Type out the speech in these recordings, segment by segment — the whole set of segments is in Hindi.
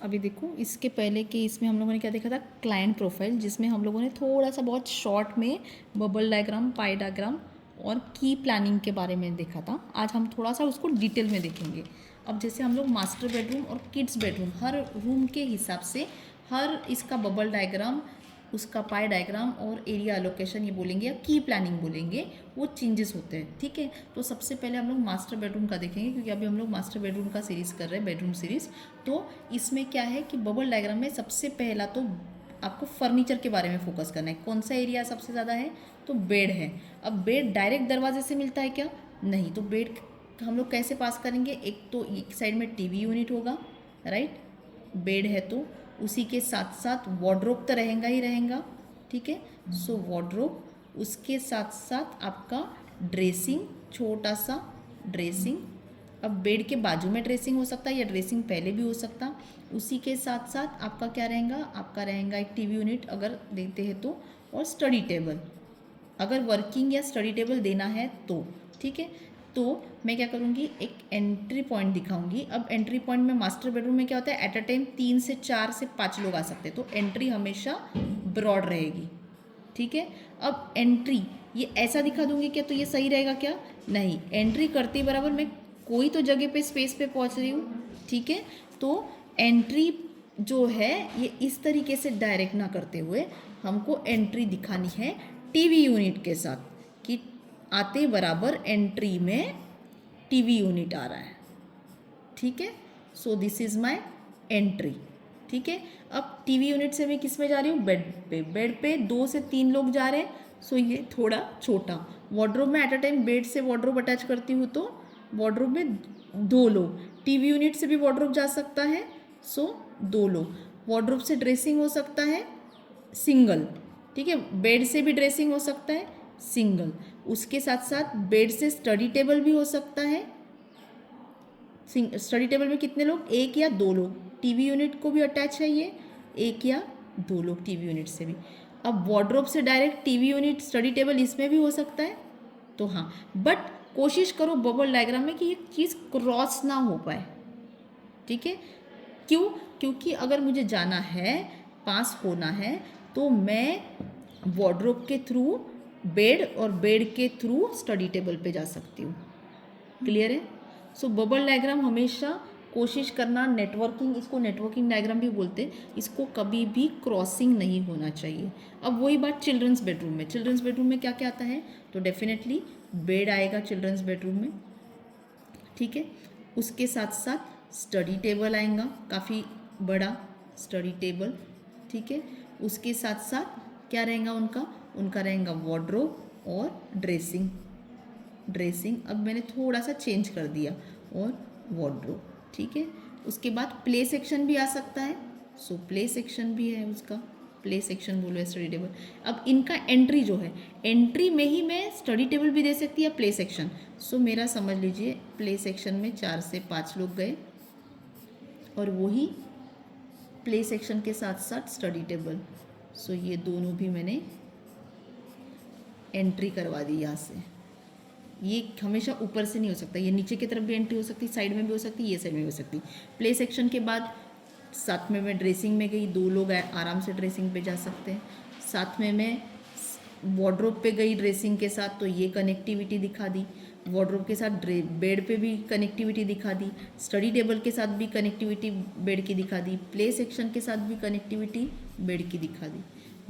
अभी देखो, इसके पहले के इसमें हम लोगों ने क्या देखा था, क्लाइंट प्रोफाइल, जिसमें हम लोगों ने थोड़ा सा बहुत शॉर्ट में बबल डायग्राम, पाई डायग्राम और की प्लानिंग के बारे में देखा था। आज हम थोड़ा सा उसको डिटेल में देखेंगे। अब जैसे हम लोग मास्टर बेडरूम और किड्स बेडरूम, हर रूम के हिसाब से हर इसका बबल डायग्राम, उसका पाई डायग्राम और एरिया अलोकेशन ये बोलेंगे या की प्लानिंग बोलेंगे, वो चेंजेस होते हैं। ठीक है, तो सबसे पहले हम लोग मास्टर बेडरूम का देखेंगे, क्योंकि अभी हम लोग मास्टर बेडरूम का सीरीज़ कर रहे हैं, बेडरूम सीरीज़। तो इसमें क्या है कि बबल डायग्राम में सबसे पहला तो आपको फर्नीचर के बारे में फोकस करना है। कौन सा एरिया सबसे ज़्यादा है, तो बेड है। अब बेड डायरेक्ट दरवाजे से मिलता है क्या, नहीं। तो बेड हम लोग कैसे पास करेंगे, एक तो एक साइड में टीवी यूनिट होगा, राइट, बेड है तो उसी के साथ साथ वार्डरोब तो रहेगा ही रहेगा। ठीक है, सो वार्डरोब, उसके साथ साथ आपका ड्रेसिंग, छोटा सा ड्रेसिंग। अब बेड के बाजू में ड्रेसिंग हो सकता है या ड्रेसिंग पहले भी हो सकता। उसी के साथ साथ आपका क्या रहेगा, आपका रहेगा एक टीवी यूनिट अगर देते हैं तो, और स्टडी टेबल अगर वर्किंग या स्टडी टेबल देना है तो। ठीक है, तो मैं क्या करूँगी, एक एंट्री पॉइंट दिखाऊंगी। अब एंट्री पॉइंट में मास्टर बेडरूम में क्या होता है, एट अ टाइम 3 से 4 से 5 लोग आ सकते हैं, तो एंट्री हमेशा ब्रॉड रहेगी। ठीक है, अब एंट्री ये ऐसा दिखा दूंगी क्या, तो ये सही रहेगा क्या, नहीं। एंट्री करते बराबर मैं कोई तो जगह पे स्पेस पे पहुंच रही हूँ। ठीक है, तो एंट्री जो है ये इस तरीके से डायरेक्ट ना करते हुए हमको एंट्री दिखानी है टीवी यूनिट के साथ, कि आते बराबर एंट्री में टीवी यूनिट आ रहा है। ठीक है, so this is my entry. ठीक है, अब टीवी यूनिट से मैं किस में जा रही हूँ, बेड पे। बेड पे 2 से 3 लोग जा रहे हैं, सो ये थोड़ा छोटा। वार्डरोब में एट अ टाइम बेड से वार्डरोब अटैच करती हूँ तो वार्डरोब में 2 लोग। टीवी यूनिट से भी वार्डरोब जा सकता है, सो 2 लोग। वार्डरोब से ड्रेसिंग हो सकता है सिंगल। ठीक है, बेड से भी ड्रेसिंग हो सकता है सिंगल। उसके साथ साथ बेड से स्टडी टेबल भी हो सकता है। स्टडी टेबल में कितने लोग, एक या 2 लोग। टीवी यूनिट को भी अटैच है ये, एक या 2 लोग टीवी यूनिट से भी। अब वार्डरोब से direct TV unit study table इसमें भी हो सकता है, तो हाँ, बट कोशिश करो बबल डायग्राम में कि ये चीज़ क्रॉस ना हो पाए। ठीक है, क्यों, क्योंकि अगर मुझे जाना है, पास होना है, तो मैं वार्डरोब के थ्रू बेड और बेड के थ्रू स्टडी टेबल पे जा सकती हूँ। क्लियर है, सो बबल डायग्राम हमेशा कोशिश करना, नेटवर्किंग, इसको नेटवर्किंग डायग्राम भी बोलते हैं, इसको कभी भी क्रॉसिंग नहीं होना चाहिए। अब वही बात चिल्ड्रंस बेडरूम में, चिल्ड्रंस बेडरूम में क्या क्या आता है, तो डेफिनेटली बेड आएगा चिल्ड्रंस बेडरूम में। ठीक है, उसके साथ साथ स्टडी टेबल आएगा, काफ़ी बड़ा स्टडी टेबल। ठीक है, उसके साथ साथ क्या रहेगा उनका, उनका रहेगा वार्डरोब और ड्रेसिंग। ड्रेसिंग अब मैंने थोड़ा सा चेंज कर दिया, और वार्डरोब। ठीक है, उसके बाद प्ले सेक्शन भी आ सकता है, सो प्ले सेक्शन भी है उसका, प्ले सेक्शन बोलो स्टडी टेबल। अब इनका एंट्री जो है, एंट्री में ही मैं स्टडी टेबल भी दे सकती है, प्ले सेक्शन। सो मेरा समझ लीजिए प्ले सेक्शन में 4 से 5 लोग गए, और वही प्ले सेक्शन के साथ साथ स्टडी टेबल। सो ये दोनों भी मैंने एंट्री करवा दी यहाँ से। ये हमेशा ऊपर से नहीं हो सकता, ये नीचे की तरफ भी एंट्री हो सकती, साइड में भी हो सकती, ये साइड में भी हो सकती। प्ले सेक्शन के बाद साथ में मैं ड्रेसिंग में गई, 2 लोग आराम से ड्रेसिंग पे जा सकते हैं। साथ में मैं वार्डरोब पे गई ड्रेसिंग के साथ, तो ये कनेक्टिविटी दिखा दी। वार्डरोब के साथ बेड पे भी कनेक्टिविटी दिखा दी, स्टडी टेबल के साथ भी कनेक्टिविटी बेड की दिखा दी, प्ले सेक्शन के साथ भी कनेक्टिविटी बेड की दिखा दी,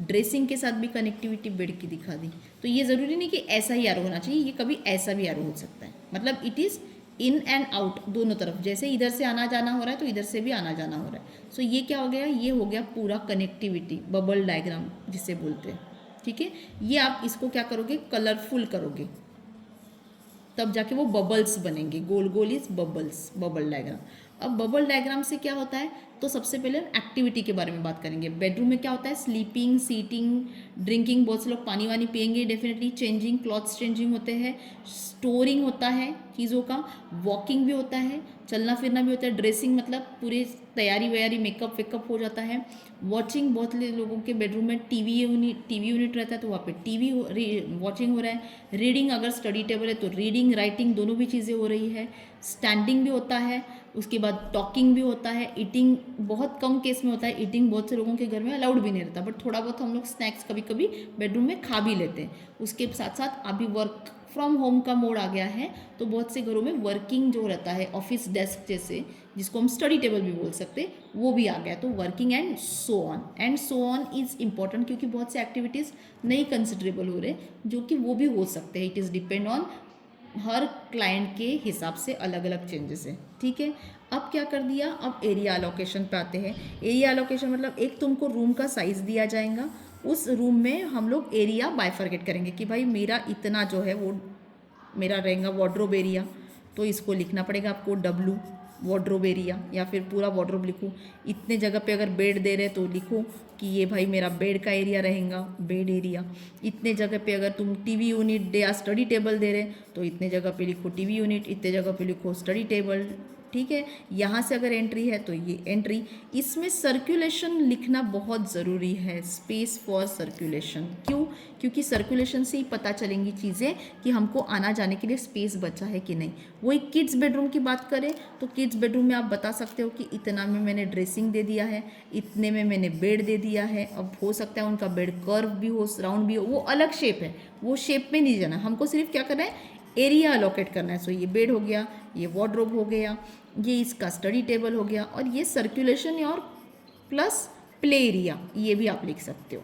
ड्रेसिंग के साथ भी कनेक्टिविटी बेड की दिखा दी। तो ये ज़रूरी नहीं कि ऐसा ही एरो होना चाहिए, ये कभी ऐसा भी एरो हो सकता है, मतलब it is in and out दोनों तरफ, जैसे इधर से आना जाना हो रहा है तो इधर से भी आना जाना हो रहा है। सो ये क्या हो गया, ये हो गया पूरा कनेक्टिविटी, बबल डायग्राम जिसे बोलते हैं। ठीक है, ये आप इसको क्या करोगे, कलरफुल करोगे, तब जाके वो बबल्स बनेंगे, गोल गोल इज बबल्स, बबल डायग्राम। अब बबल डायग्राम से क्या होता है, तो सबसे पहले एक्टिविटी के बारे में बात करेंगे। बेडरूम में क्या होता है, स्लीपिंग, सीटिंग, ड्रिंकिंग, बहुत से लोग पानी वानी पियेंगे डेफिनेटली। चेंजिंग क्लॉथ्स, चेंजिंग होते हैं। स्टोरिंग होता है चीज़ों का। वॉकिंग भी होता है, चलना फिरना भी होता है। ड्रेसिंग मतलब पूरी तैयारी वैयारी, मेकअप वेकअप हो जाता है। वॉचिंग, बहुत लोगों के बेडरूम में टीवी यूनिट रहता है तो वहाँ पे टीवी वॉचिंग हो रहा है। रीडिंग, अगर स्टडी टेबल है तो रीडिंग राइटिंग दोनों भी चीज़ें हो रही है। स्टैंडिंग भी होता है, उसके बाद टॉकिंग भी होता है। ईटिंग बहुत कम केस में होता है, ईटिंग बहुत से लोगों के घर में अलाउड भी नहीं रहता, बट थोड़ा बहुत हम लोग स्नैक्स कभी कभी बेडरूम में खा भी लेते हैं। उसके साथ साथ अभी वर्क फ्रॉम होम का मोड आ गया है, तो बहुत से घरों में वर्किंग जो रहता है ऑफिस डेस्क जैसे, जिसको हम स्टडी टेबल भी बोल सकते हैं, वो भी आ गया। तो working and so on is important, क्योंकि बहुत से एक्टिविटीज़ नहीं कंसिडरेबल हो रहे, जो कि वो भी हो सकते हैं। It is depend on her client के हिसाब से अलग अलग चेंजेस है, ठीक है। अब क्या कर दिया, अब एरिया अलोकेशन पे आते हैं। एरिया अलोकेशन मतलब एक तुमको रूम का साइज़ दिया जाएगा, उस रूम में हम लोग एरिया बाइफरकेट करेंगे कि भाई मेरा इतना जो है वो मेरा रहेगा वार्डरोब एरिया, तो इसको लिखना पड़ेगा आपको W वार्डरोब एरिया, या फिर पूरा वार्डरोब लिखूँ। इतने जगह पे अगर बेड दे रहे तो लिखो कि ये भाई मेरा बेड का एरिया रहेगा, बेड एरिया। इतने जगह पे अगर तुम टीवी यूनिट दे या स्टडी टेबल दे रहे तो इतने जगह पे लिखो टीवी यूनिट, इतने जगह पे लिखो स्टडी टेबल, ठीक है। यहाँ से अगर एंट्री है तो ये एंट्री। इसमें सर्कुलेशन लिखना बहुत ज़रूरी है, स्पेस फॉर सर्कुलेशन। क्यों? क्योंकि सर्कुलेशन से ही पता चलेंगी चीज़ें कि हमको आना जाने के लिए स्पेस बचा है कि नहीं। वही किड्स बेडरूम की बात करें तो किड्स बेडरूम में आप बता सकते हो कि इतना में मैंने ड्रेसिंग दे दिया है, इतने में मैंने बेड दे दिया है। अब हो सकता है उनका बेड कर्व भी हो, राउंड भी हो, वो अलग शेप है, वो शेप में नहीं जाना, हमको सिर्फ क्या करना है, एरिया अलोकेट करना है। सो ये बेड हो गया, ये वार्डरोब हो गया, ये इसका स्टडी टेबल हो गया, और ये सर्कुलेशन और प्लस प्ले एरिया, ये भी आप लिख सकते हो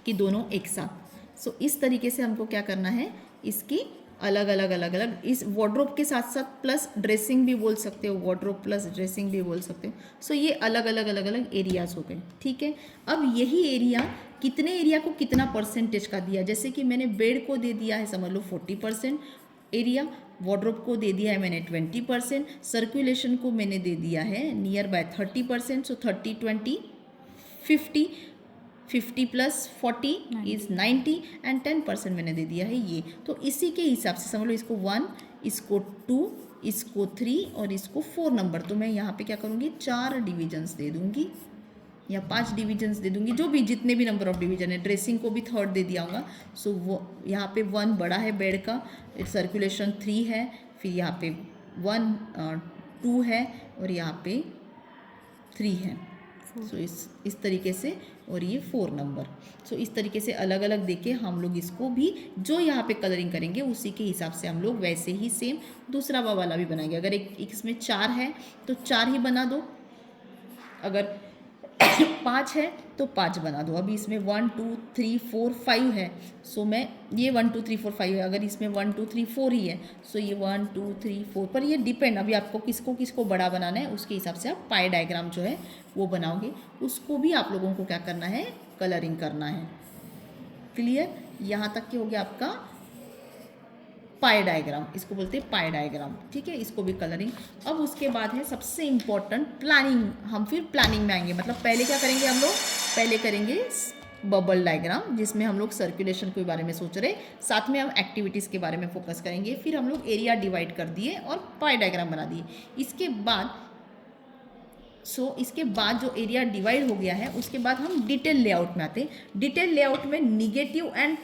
कि दोनों एक साथ। सो इस तरीके से हमको क्या करना है, इसकी अलग अलग इस वार्डरोब के साथ साथ प्लस ड्रेसिंग भी बोल सकते हो, वार्डरोब प्लस ड्रेसिंग भी बोल सकते हो। सो ये अलग अलग एरियाज हो गए, ठीक है। अब यही एरिया कितने एरिया को कितना परसेंटेज का दिया, जैसे कि मैंने बेड को दे दिया है समझ लो 40% एरिया, वार्डरोब को दे दिया है मैंने 20%, सर्कुलेशन को मैंने दे दिया है near by 30%। So 30 20 50, 50 plus 40 is 90 and 10% मैंने दे दिया है ये। तो इसी के हिसाब से समझ लो, इसको 1, इसको 2, इसको 3 और इसको 4 नंबर। तो मैं यहाँ पे क्या करूँगी, 4 डिविजन्स दे दूँगी या 5 डिविजन्स दे दूँगी, जो भी जितने भी नंबर ऑफ डिवीजन है। ड्रेसिंग को भी 3rd दे दिया होगा। सो वो यहाँ पे 1 बड़ा है बेड का, सर्कुलेशन 3 है, फिर यहाँ पे 1 2 है और यहाँ पे 3 है। सो इस तरीके से, और ये 4 नंबर। सो इस तरीके से अलग अलग देके हम लोग इसको भी जो यहाँ पे कलरिंग करेंगे उसी के हिसाब से हम लोग वैसे ही सेम दूसरा वाला भी बनाएंगे। अगर एक इसमें 4 है तो 4 ही बना दो, अगर 5 है तो 5 बना दो। अभी इसमें 1 2 3 4 5 है, सो मैं ये 1 2 3 4 5 है। अगर इसमें 1 2 3 4 ही है, सो ये 1 2 3 4 पर ये डिपेंड, अभी आपको किसको किसको बड़ा बनाना है उसके हिसाब से आप पाई डायग्राम जो है वो बनाओगे। उसको भी आप लोगों को क्या करना है, कलरिंग करना है। क्लियर? यहाँ तक कि हो गया आपका पाई डायग्राम, इसको बोलते हैं पाई डायग्राम, ठीक है। इसको भी कलरिंग। अब उसके बाद है सबसे इम्पॉर्टेंट प्लानिंग। हम फिर प्लानिंग में आएंगे, मतलब पहले क्या करेंगे हम लोग, पहले करेंगे बबल डायग्राम, जिसमें हम लोग सर्कुलेशन के बारे में सोच रहे, साथ में हम एक्टिविटीज़ के बारे में फोकस करेंगे। फिर हम लोग एरिया डिवाइड कर दिए और पाई डायग्राम बना दिए। इसके बाद इसके बाद जो एरिया डिवाइड हो गया है उसके बाद हम डिटेल लेआउट में आते हैं। डिटेल लेआउट में negative and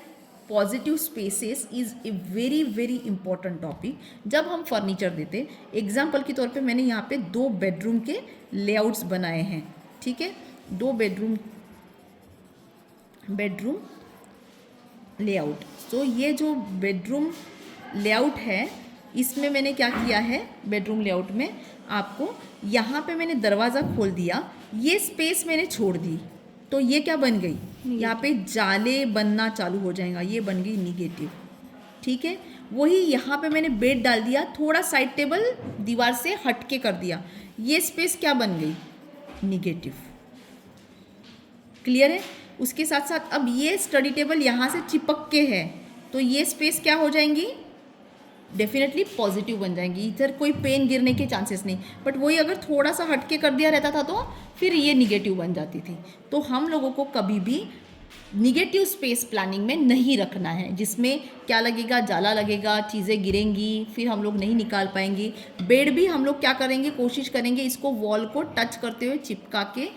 positive spaces is a very very important topic. जब हम फर्नीचर देते, एग्जाम्पल के तौर पे मैंने यहाँ पे 2 बेडरूम के लेआउट्स बनाए हैं, ठीक है। 2 बेडरूम लेआउट। तो ये जो बेडरूम लेआउट है इसमें मैंने क्या किया है, बेडरूम लेआउट में आपको यहाँ पे मैंने दरवाज़ा खोल दिया, ये स्पेस मैंने छोड़ दी, तो ये क्या बन गई, यहाँ पे जाले बनना चालू हो जाएगा, ये बन गई निगेटिव, ठीक है। वही यहाँ पे मैंने बेड डाल दिया, थोड़ा साइड टेबल दीवार से हटके कर दिया, ये स्पेस क्या बन गई, निगेटिव। क्लियर है? उसके साथ साथ अब ये स्टडी टेबल यहाँ से चिपक के है, तो ये स्पेस क्या हो जाएंगी, डेफिनेटली पॉजिटिव बन जाएंगी। इधर कोई पेन गिरने के चांसेस नहीं, बट वही अगर थोड़ा सा हटके कर दिया रहता था तो फिर ये निगेटिव बन जाती थी। तो हम लोगों को कभी भी निगेटिव स्पेस प्लानिंग में नहीं रखना है, जिसमें क्या लगेगा, जाला लगेगा, चीज़ें गिरेंगी, फिर हम लोग नहीं निकाल पाएंगे। बेड भी हम लोग क्या करेंगे, कोशिश करेंगे इसको वॉल को टच करते हुए चिपका के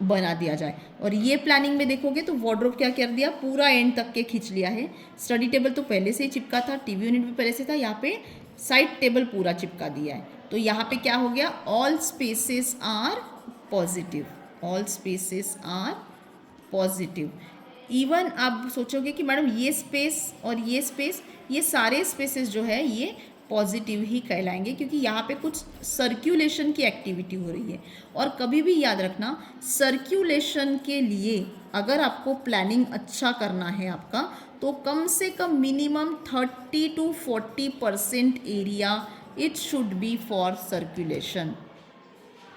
बना दिया जाए। और ये प्लानिंग में देखोगे तो वार्डरोब क्या कर दिया, पूरा एंड तक के खींच लिया है। स्टडी टेबल तो पहले से ही चिपका था, टीवी यूनिट भी पहले से था, यहाँ पे साइड टेबल पूरा चिपका दिया है। तो यहाँ पे क्या हो गया, all spaces are positive, all spaces are positive. Even आप सोचोगे कि मैडम ये स्पेस और ये स्पेस, ये सारे स्पेसेस जो है ये पॉजिटिव ही कहलाएंगे, क्योंकि यहाँ पे कुछ सर्क्यूलेशन की एक्टिविटी हो रही है। और कभी भी याद रखना, सर्क्यूलेशन के लिए अगर आपको प्लानिंग अच्छा करना है आपका, तो कम से कम minimum 30 to 40% area it should be for circulation.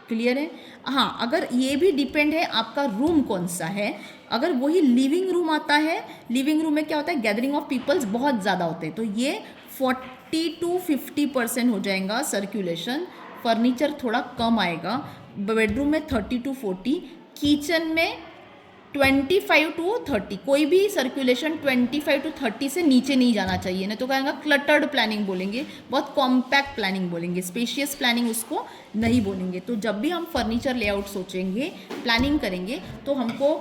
Clear है? हाँ, अगर ये भी डिपेंड है आपका रूम कौन सा है। अगर वही लिविंग रूम आता है, लिविंग रूम में क्या होता है, गैदरिंग ऑफ पीपल्स बहुत ज़्यादा होते हैं, तो ये 40 to 50% हो जाएगा सर्कुलेशन। फर्नीचर थोड़ा कम आएगा। बेडरूम में 30 to 40, किचन में 25 to 30, कोई भी सर्कुलेशन 25 to 30 से नीचे नहीं जाना चाहिए, नहीं तो कहेंगे क्लटर्ड प्लानिंग बोलेंगे, बहुत कॉम्पैक्ट प्लानिंग बोलेंगे, स्पेशियस प्लानिंग उसको नहीं बोलेंगे। तो जब भी हम फर्नीचर लेआउट सोचेंगे, प्लानिंग करेंगे, तो हमको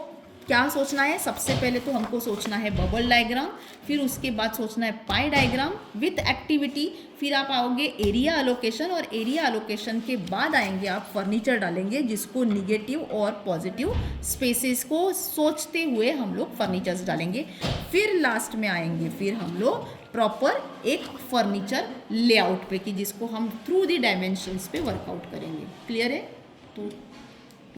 क्या सोचना है, सबसे पहले तो हमको सोचना है बबल डायग्राम, फिर उसके बाद सोचना है पाई डायग्राम विथ एक्टिविटी, फिर आप आओगे एरिया अलोकेशन, और एरिया अलोकेशन के बाद आएंगे आप फर्नीचर डालेंगे, जिसको निगेटिव और पॉजिटिव स्पेसेस को सोचते हुए हम लोग फर्नीचर्स डालेंगे। फिर लास्ट में आएंगे फिर हम लोग प्रॉपर एक फर्नीचर लेआउट पे, कि जिसको हम थ्रू द डायमेंशंस पे वर्कआउट करेंगे। क्लियर है? तो